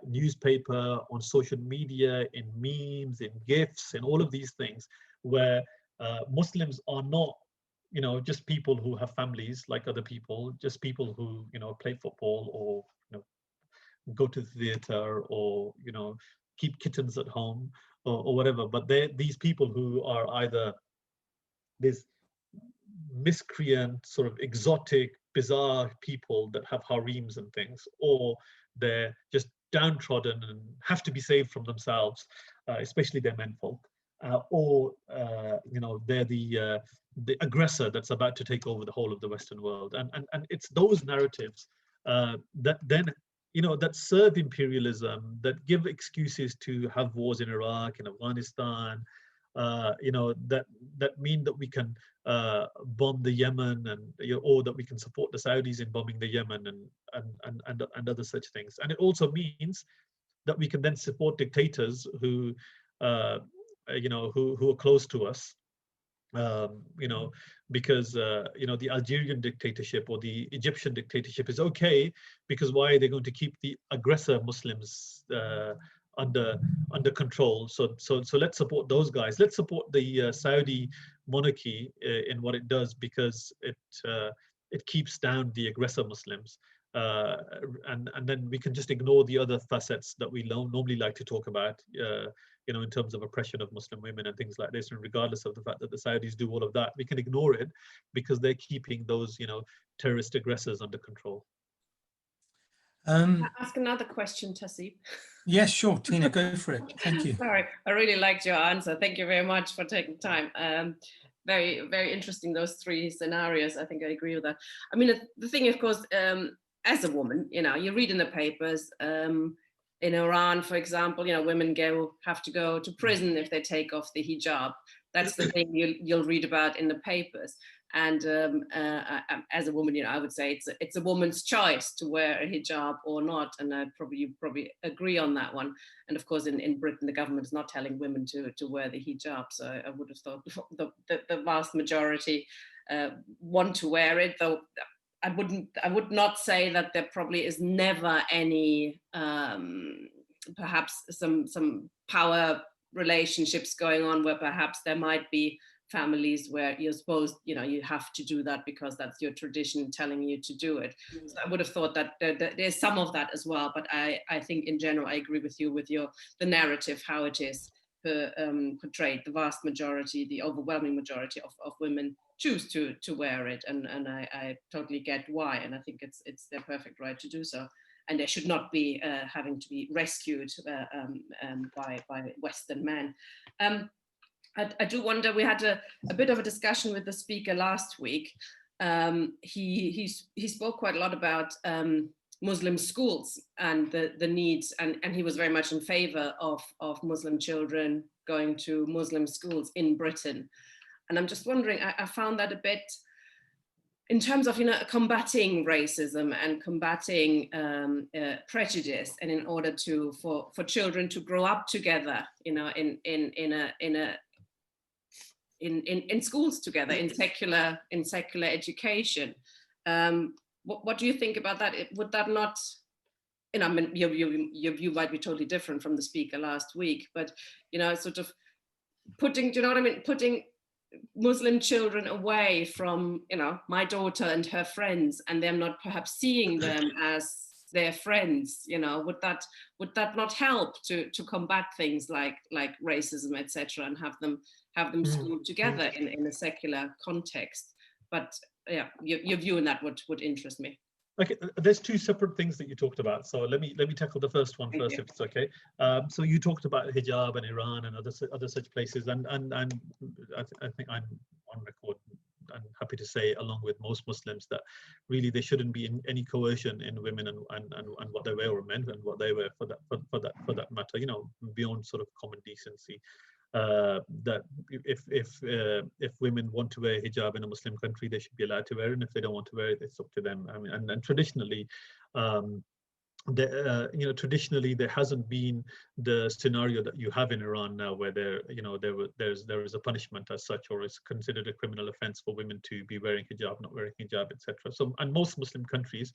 newspaper, on social media, in memes, in GIFs, in all of these things, where Muslims are not just people who have families like other people, just people who play football or go to the theatre or keep kittens at home or whatever, but they're these people who are either this miscreant, sort of exotic, bizarre people that have harems and things, or they're just downtrodden and have to be saved from themselves, especially their menfolk, or they're the aggressor that's about to take over the whole of the Western world. And it's those narratives that then that serve imperialism, that give excuses to have wars in Iraq and Afghanistan, that mean that we can bomb the Yemen, and or that we can support the Saudis in bombing the Yemen and other such things. And it also means that we can then support dictators who who are close to us, because the Algerian dictatorship or the Egyptian dictatorship is okay, because why are they going to keep the aggressor Muslims under control? So let's support those guys. Let's support the Saudi monarchy in what it does, because it keeps down the aggressor Muslims, and then we can just ignore the other facets that we normally like to talk about, in terms of oppression of Muslim women and things like this. And regardless of the fact that the Saudis do all of that, we can ignore it because they're keeping those terrorist aggressors under control. Can I ask another question, Tasib? Yes, sure, Tina, go for it. Thank you. Sorry, I really liked your answer. Thank you very much for taking time. Very, very interesting, those three scenarios. I think I agree with that. I mean, the thing, of course, as a woman, you read in the papers, in Iran, for example, women have to go to prison if they take off the hijab. That's the thing you'll read about in the papers. And as a woman, I would say it's a woman's choice to wear a hijab or not. And you probably agree on that one. And of course, in Britain, the government is not telling women to wear the hijab. So I would have thought the vast majority want to wear it, though. I would not say that there probably is never any, perhaps some power relationships going on where perhaps there might be families where you're supposed, you have to do that because that's your tradition telling you to do it. So I would have thought that there's some of that as well. But I think in general, I agree with you with the narrative, how it is portrayed. The vast majority, the overwhelming majority of women choose to wear it, and I totally get why, and I think it's their perfect right to do so, and they should not be having to be rescued by Western men. I do wonder, we had a bit of a discussion with the speaker last week. He spoke quite a lot about Muslim schools and the needs, and he was very much in favor of Muslim children going to Muslim schools in Britain. And I'm just wondering, I found that a bit, in terms of combating racism and combating prejudice, and in order for children to grow up together, in schools together, in secular education. What do you think about that? Would that not, I mean, your view might be totally different from the speaker last week, but sort of putting, do you know what I mean? Putting Muslim children away from, my daughter and her friends, and them not perhaps seeing them as their friends, would that not help to combat things like racism, etc., and have them schooled together in a secular context? But yeah, your view on that would interest me. Okay, there's two separate things that you talked about. So let me tackle the first one first, if it's okay. So you talked about hijab and Iran and other such places, and I think I'm on record happy to say, along with most Muslims, that really there shouldn't be any coercion in women and what they wear, or men and what they wear for that matter, beyond sort of common decency. That if women want to wear hijab in a Muslim country, they should be allowed to wear it, and if they don't want to wear it, it's up to them. I mean, and traditionally, traditionally there hasn't been the scenario that you have in Iran now, where there is a punishment as such, or it's considered a criminal offense for women to be wearing hijab, not wearing hijab, etc. So, and most Muslim countries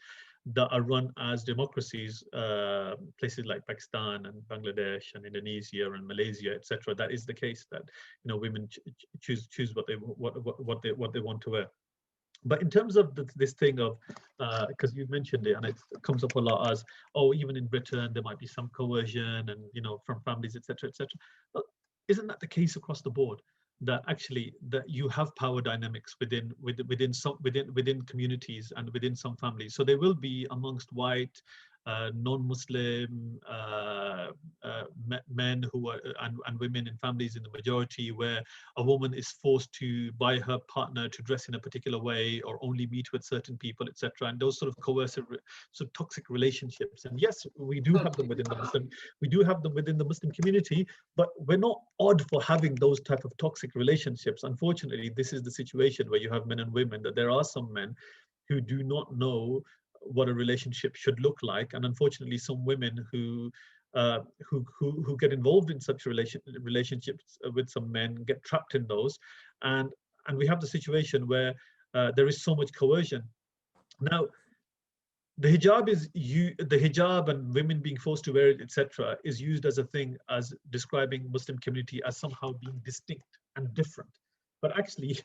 that are run as democracies, places like Pakistan and Bangladesh and Indonesia and Malaysia, etc., that is the case, that women choose what they want to wear. But in terms of this thing of, because you mentioned it, and it comes up a lot as, oh, even in Britain there might be some coercion, and from families, etc., etc. But isn't that the case across the board? That actually that you have power dynamics within communities and within some families. So there will be amongst white, non-Muslim men who are and women in families in the majority, where a woman is forced to by her partner to dress in a particular way or only meet with certain people, etc. And those sort of coercive, sort of toxic relationships. And yes, we do have them within the Muslim community, but we're not odd for having those type of toxic relationships. Unfortunately, this is the situation where you have men and women, that there are some men who do not know what a relationship should look like, and unfortunately some women who get involved in such relationships with some men get trapped in those, and we have the situation where there is so much coercion. Now, the hijab and women being forced to wear it, etc., is used as a thing, as describing Muslim community as somehow being distinct and different, but actually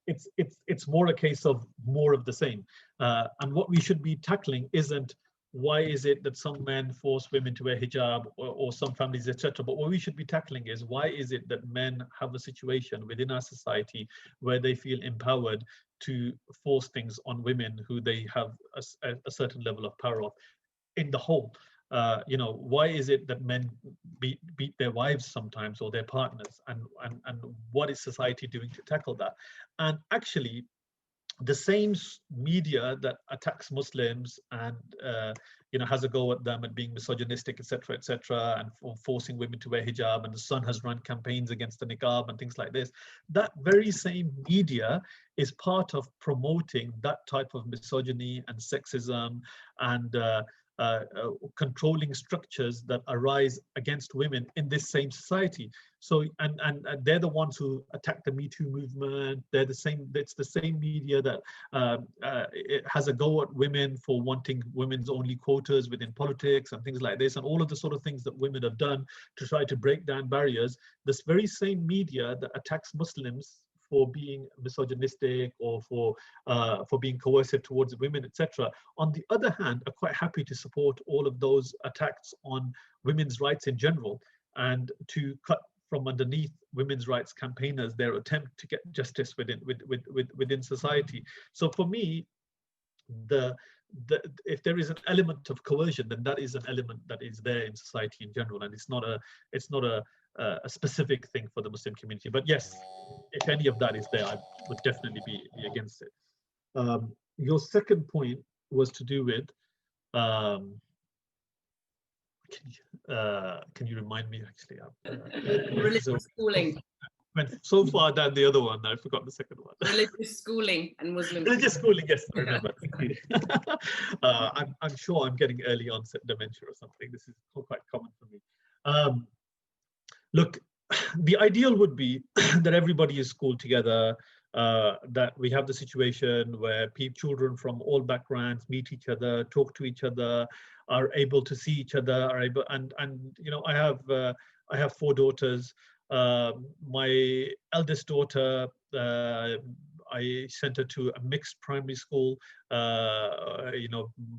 it's more a case of more of the same. And what we should be tackling isn't why is it that some men force women to wear hijab, or some families, etc. But what we should be tackling is, why is it that men have a situation within our society where they feel empowered to force things on women who they have a certain level of power of in the whole? Why is it that men beat their wives sometimes, or their partners, and what is society doing to tackle that? And actually, the same media that attacks Muslims and has a go at them and being misogynistic, etc., etc., and forcing women to wear hijab, and the Sun has run campaigns against the niqab and things like this, that very same media is part of promoting that type of misogyny and sexism and controlling structures that arise against women in this same society. So, and they're the ones who attack the Me Too movement. They're the same. It's the same media that it has a go at women for wanting women's only quotas within politics and things like this, and all of the sort of things that women have done to try to break down barriers. This very same media that attacks Muslims for being misogynistic or for being coercive towards women, etc., on the other hand, are quite happy to support all of those attacks on women's rights in general, and to cut from underneath women's rights campaigners their attempt to get justice within society. So for me, if there is an element of coercion, then that is an element that is there in society in general, and it's not a specific thing for the Muslim community. But yes, if any of that is there, I would definitely be against it. Your second point was to do with, can you remind me actually? Religious schooling. Went so far down the other one, I forgot the second one. Religious schooling and Muslim. Religious schooling, yes, I remember. I'm sure I'm getting early onset dementia or something. This is quite common for me. Look, the ideal would be that everybody is schooled together, that we have the situation where children from all backgrounds meet each other, talk to each other, are able to see each other, are able, and I have 4 daughters. My eldest daughter, I sent her to a mixed primary school,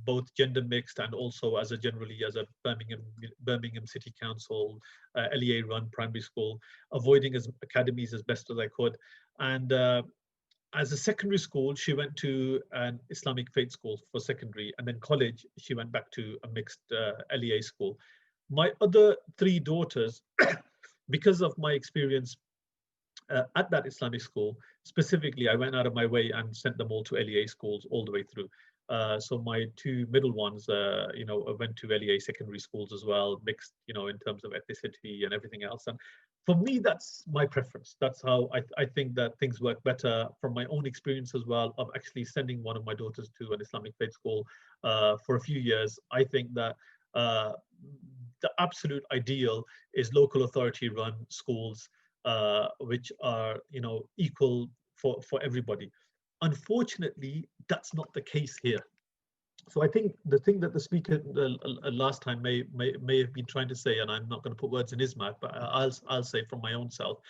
both gender mixed, and also as a Birmingham City Council LEA run primary school, avoiding academies as best as I could. And as a secondary school, she went to an Islamic faith school for secondary, and then college, she went back to a mixed LEA school. My other 3 daughters, because of my experience at that Islamic school, specifically, I went out of my way and sent them all to LEA schools all the way through. So my two middle ones, went to LEA secondary schools as well, mixed, in terms of ethnicity and everything else. And for me, that's my preference. That's how I think that things work better from my own experience as well, of actually sending one of my daughters to an Islamic faith school for a few years. I think that the absolute ideal is local authority run schools, which are, equal for everybody. Unfortunately, that's not the case here. So I think the thing that the speaker last time may have been trying to say, and I'm not going to put words in his mouth, but I'll say from my own self,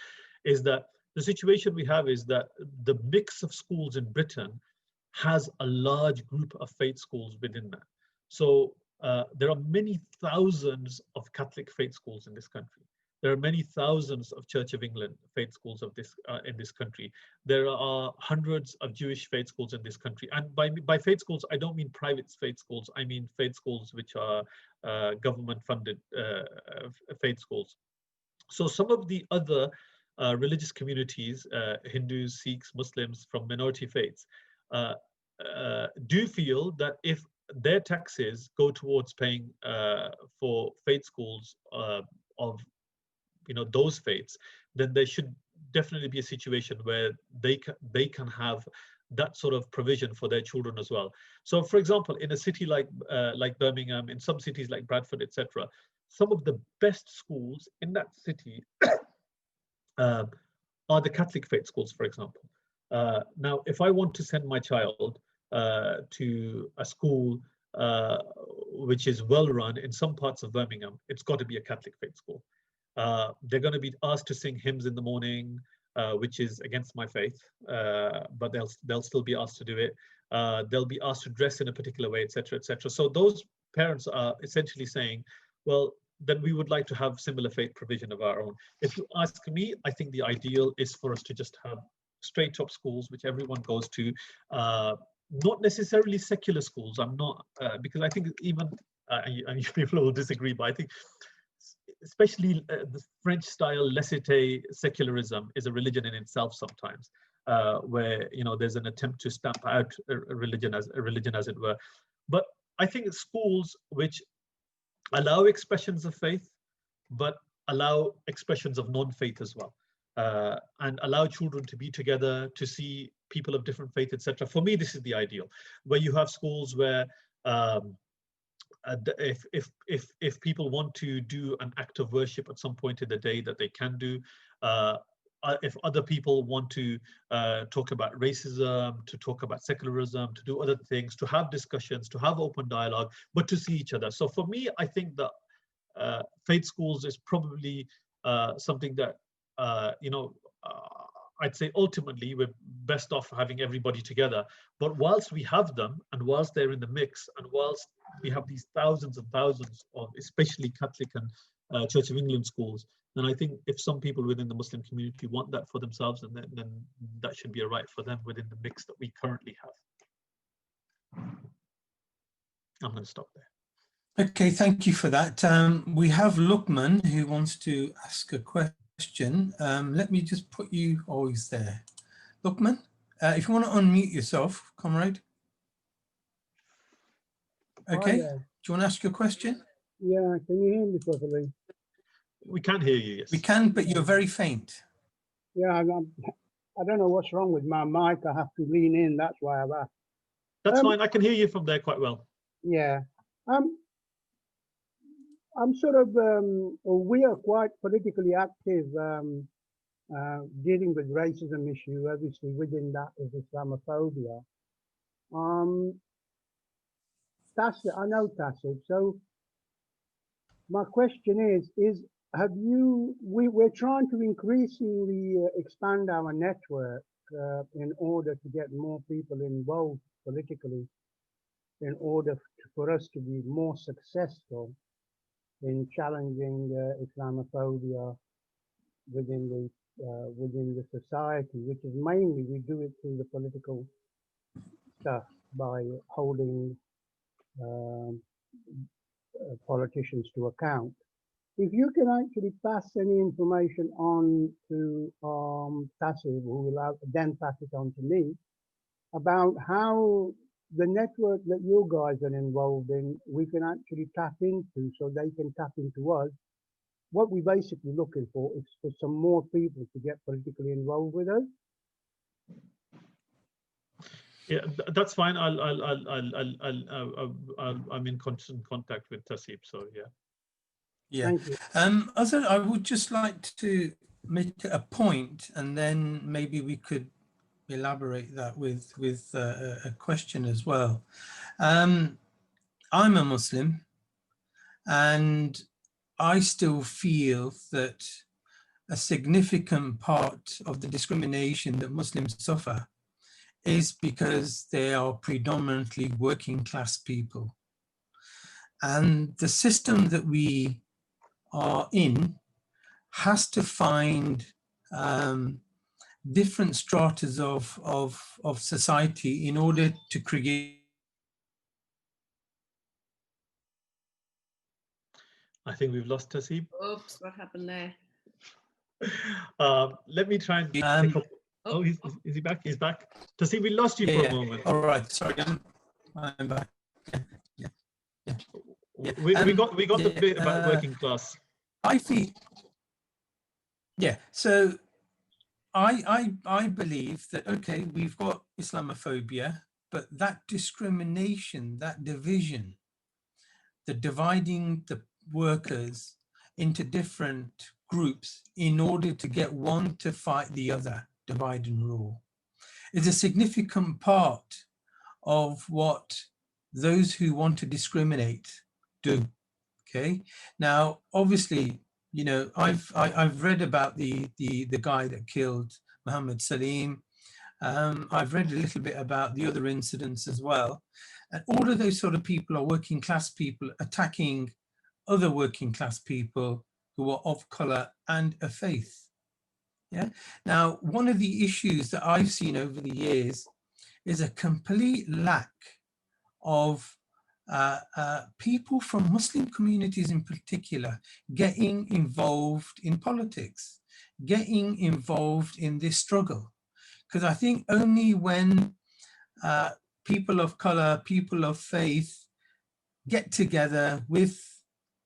is that the situation we have is that the mix of schools in Britain has a large group of faith schools within that. So there are many thousands of Catholic faith schools in this country. There are many thousands of Church of England faith schools of this in this country. There are hundreds of Jewish faith schools in this country. And by faith schools, I don't mean private faith schools. I mean faith schools which are government-funded faith schools. So some of the other religious communities, Hindus, Sikhs, Muslims from minority faiths, do feel that if their taxes go towards paying for faith schools of those faiths, then there should definitely be a situation where they can have that sort of provision for their children as well. So, for example, in a city like Birmingham, in some cities like Bradford, etc., some of the best schools in that city are the Catholic faith schools, for example. Now, if I want to send my child to a school which is well run in some parts of Birmingham, it's got to be a Catholic faith school. They're going to be asked to sing hymns in the morning, which is against my faith, but they'll still be asked to do it. They'll be asked to dress in a particular way, etc., etc. So those parents are essentially saying, well, then we would like to have similar faith provision of our own. If you ask me, I think the ideal is for us to just have straight up schools which everyone goes to, not necessarily secular schools. I'm not, because I think even, and people will disagree, but I think especially the French style laissez-faire secularism is a religion in itself sometimes, where there's an attempt to stamp out a religion as it were. But I think schools which allow expressions of faith, but allow expressions of non-faith as well, and allow children to be together, to see people of different faith, etc. For me, this is the ideal, where you have schools where if people want to do an act of worship at some point in the day, that they can do. If other people want to talk about racism, to talk about secularism, to do other things, to have discussions, to have open dialogue, but to see each other. So for me, I think that faith schools is probably something that, I'd say ultimately we're best off having everybody together. But whilst we have them, and whilst they're in the mix, and whilst we have these thousands and thousands of especially Catholic and Church of England schools, then I think if some people within the Muslim community want that for themselves, then that should be a right for them within the mix that we currently have. I'm going to stop there. Okay, thank you for that. We have Luqman who wants to ask a question. Let me just put you, oh, he's there. Luqman, if you want to unmute yourself, comrade. Okay, do you want to ask your question? Yeah, can you hear me properly? We can hear you, yes. We can, but you're very faint. Yeah, I don't know what's wrong with my mic. I have to lean in, that's why I've asked. That's fine, I can hear you from there quite well. Yeah. I'm sort of, we are quite politically active dealing with racism issue, obviously within that is Islamophobia. I know Tasib, so my question is we're trying to increasingly expand our network in order to get more people involved politically, in order for us to be more successful in challenging Islamophobia within the society, which is mainly we do it through the political stuff by holding politicians to account. if you can actually pass any information on to Tasib, who will then pass it on to me, about how the network that you guys are involved in, we can actually tap into so they can tap into us. What we're basically looking for is for some more people to get politically involved with us. Yeah, that's fine. I'm in constant contact with Tasib, so yeah. Yeah. Thank you. Azhar, I would just like to make a point, and then maybe we could elaborate that with a question as well. I'm a Muslim, and I still feel that a significant part of the discrimination that Muslims suffer is because they are predominantly working class people. And the system that we are in has to find different stratas of society in order to create. I think we've lost Tasib. Oops, what happened there? Let me try and pick up. Oh, is he back? He's back. Tasib, we lost you for a moment. All right, sorry, I'm back. Yeah. We got the bit about working class. I feel, yeah. So I believe that, okay, we've got Islamophobia, but that discrimination, that division, the dividing the workers into different groups in order to get one to fight the other, divide and rule, is a significant part of what those who want to discriminate do. Okay. Now, obviously, you know, I've read about the guy that killed Muhammad Salim. I've read a little bit about the other incidents as well. And all of those sort of people are working class people attacking other working class people who are of color and of faith. Yeah. Now, one of the issues that I've seen over the years is a complete lack of people from Muslim communities in particular getting involved in politics, getting involved in this struggle. Because I think only when people of color, people of faith get together with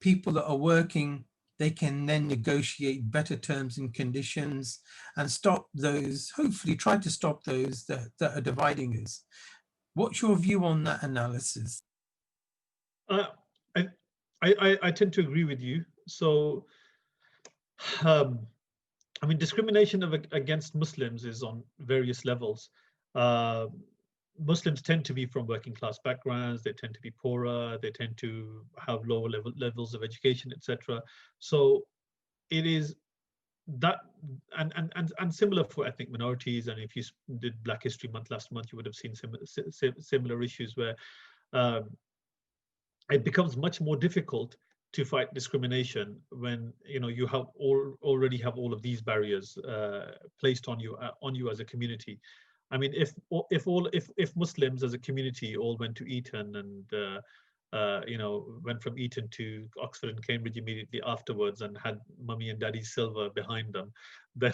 people that are working, they can then negotiate better terms and conditions and stop those, hopefully try to stop those that are dividing us. What's your view on that analysis? I tend to agree with you. So, I mean, discrimination against Muslims is on various levels. Muslims tend to be from working class backgrounds. They tend to be poorer. They tend to have lower levels of education, etc. So it is that, and similar for ethnic minorities. And if you did Black History Month last month, you would have seen similar issues where it becomes much more difficult to fight discrimination when you have already have all of these barriers placed on you as a community. I mean, if Muslims as a community all went to Eton and went from Eton to Oxford and Cambridge immediately afterwards and had mummy and daddy silver behind them, then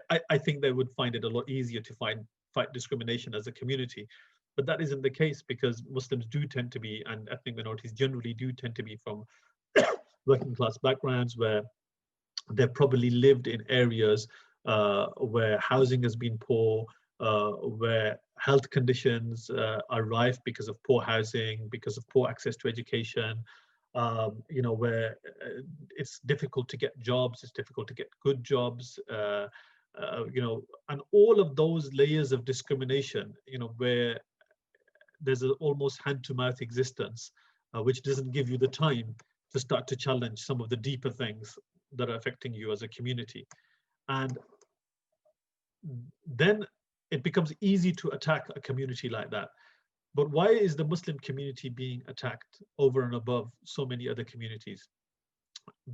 I think they would find it a lot easier to fight discrimination as a community. But that isn't the case, because Muslims do tend to be, and ethnic minorities generally do tend to be, from working class backgrounds where they've probably lived in areas where housing has been poor, where health conditions are rife because of poor housing, because of poor access to education, where it's difficult to get jobs, it's difficult to get good jobs, and all of those layers of discrimination, where there's an almost hand-to-mouth existence, which doesn't give you the time to start to challenge some of the deeper things that are affecting you as a community. And then it becomes easy to attack a community like that. But why is the Muslim community being attacked over and above so many other communities?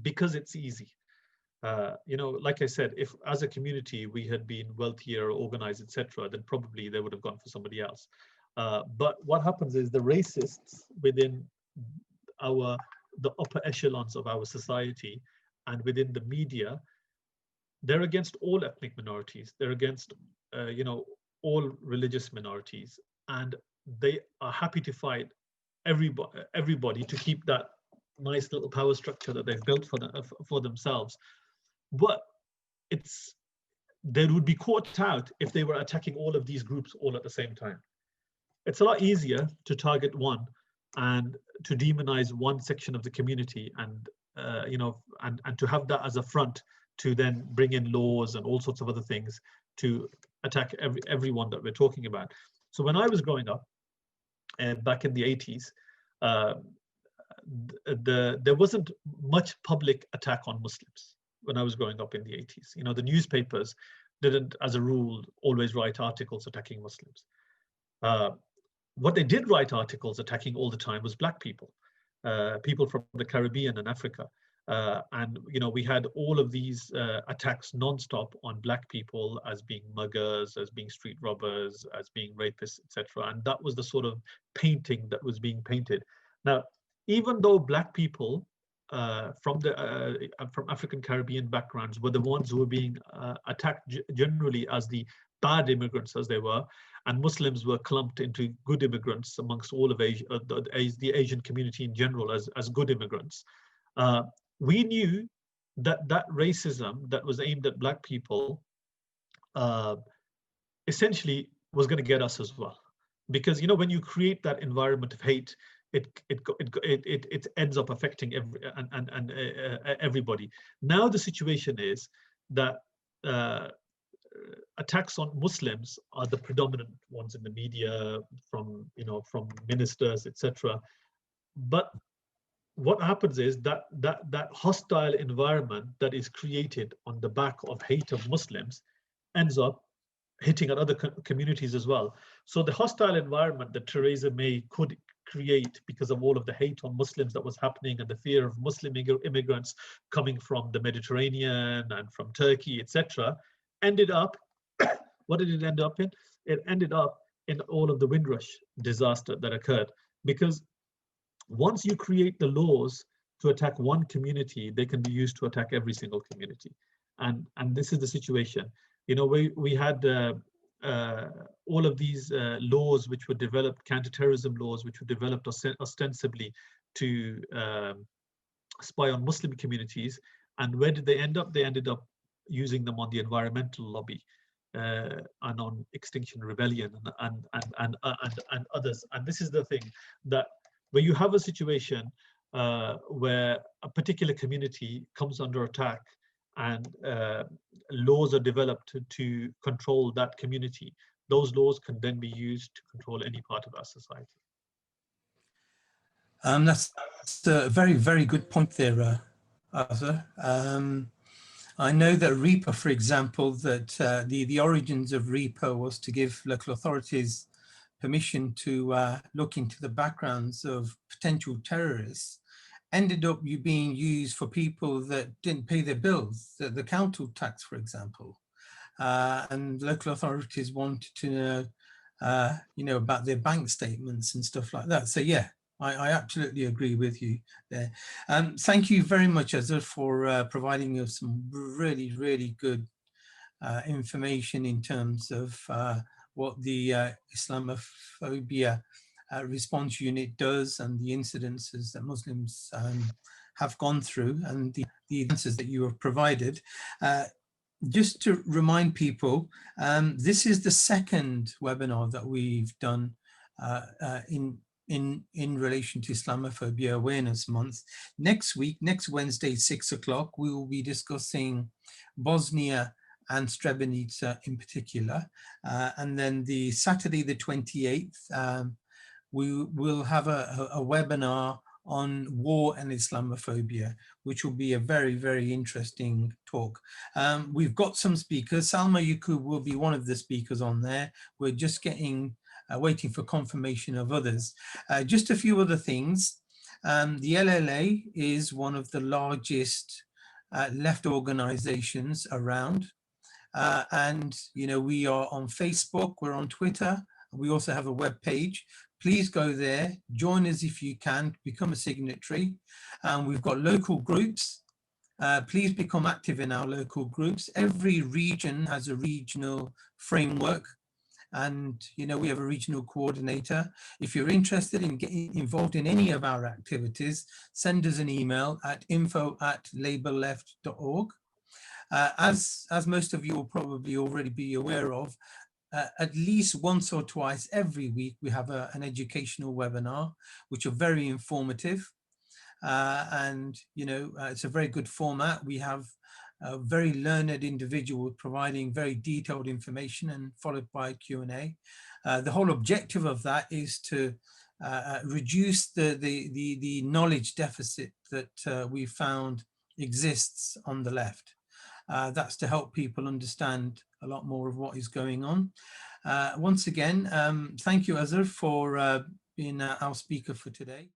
Because it's easy. Like I said, if as a community we had been wealthier, organized, etc., then probably they would have gone for somebody else. But what happens is the racists within our the upper echelons of our society and within the media, they're against all ethnic minorities. They're against, all religious minorities, and they are happy to fight everybody to keep that nice little power structure that they've built for themselves. But they would be caught out if they were attacking all of these groups all at the same time. It's a lot easier to target one and to demonize one section of the community, and and to have that as a front to then bring in laws and all sorts of other things to attack everyone that we're talking about. So when I was growing up, back in the 80s, there wasn't much public attack on Muslims when I was growing up in the 80s. The newspapers didn't, as a rule, always write articles attacking Muslims. What they did write articles attacking all the time was Black people, people from the Caribbean and Africa. And we had all of these attacks non-stop on Black people as being muggers, as being street robbers, as being rapists, etc. And that was the sort of painting that was being painted. Now, even though Black people from African Caribbean backgrounds were the ones who were being attacked generally as the bad immigrants, as they were, and Muslims were clumped into good immigrants amongst all of Asia, the Asian community in general as good immigrants. We knew that racism that was aimed at Black people essentially was going to get us as well, because when you create that environment of hate, it ends up affecting everybody. Now the situation is that attacks on Muslims are the predominant ones in the media, from ministers, etc. But what happens is that hostile environment that is created on the back of hate of Muslims ends up hitting at other communities as well. So the hostile environment that Theresa May could create because of all of the hate on Muslims that was happening, and the fear of Muslim immigrants coming from the Mediterranean and from Turkey, etc., ended up, what did it end up in? It ended up in all of the Windrush disaster that occurred, because once you create the laws to attack one community, they can be used to attack every single community. And this is the situation. We had all of these laws which were developed, counterterrorism laws, which were developed ostensibly to spy on Muslim communities. And where did they end up? They ended up using them on the environmental lobby and on Extinction Rebellion and others. And this is the thing, that where you have a situation where a particular community comes under attack and laws are developed to control that community, those laws can then be used to control any part of our society. That's a very, very good point there, Azhar. I know that REPA, for example, that the origins of REPA was to give local authorities permission to look into the backgrounds of potential terrorists, ended up being used for people that didn't pay their bills, the council tax, for example. And local authorities wanted to know, about their bank statements and stuff like that. So yeah, I absolutely agree with you there. Thank you very much, Azhar, for providing us some really, really good information in terms of what the Islamophobia response unit does and the incidences that Muslims have gone through, and the answers that you have provided. Just to remind people, this is the second webinar that we've done in relation to Islamophobia Awareness Month. Next week, next Wednesday, 6 o'clock, we will be discussing Bosnia and Srebrenica in particular. And then the Saturday, the 28th, we will have a webinar on war and Islamophobia, which will be a very, very interesting talk. We've got some speakers. Salma Yaqub will be one of the speakers on there. We're just waiting for confirmation of others. Just a few other things. The LLA is one of the largest left organizations around. And we are on Facebook, we're on Twitter. We also have a web page. please go there, join us if you can, become a signatory. We've got local groups. Please become active in our local groups. Every region has a regional framework, and we have a regional coordinator. If you're interested in getting involved in any of our activities, send us an email at info@labelleft.org. As most of you will probably already be aware of, at least once or twice every week we have an educational webinar, which are very informative. And it's a very good format. We have a very learned individual providing very detailed information, and followed by Q&A. The whole objective of that is to reduce the knowledge deficit that we found exists on the left. That's to help people understand a lot more of what is going on. Once again, thank you, Azhar, for being our speaker for today.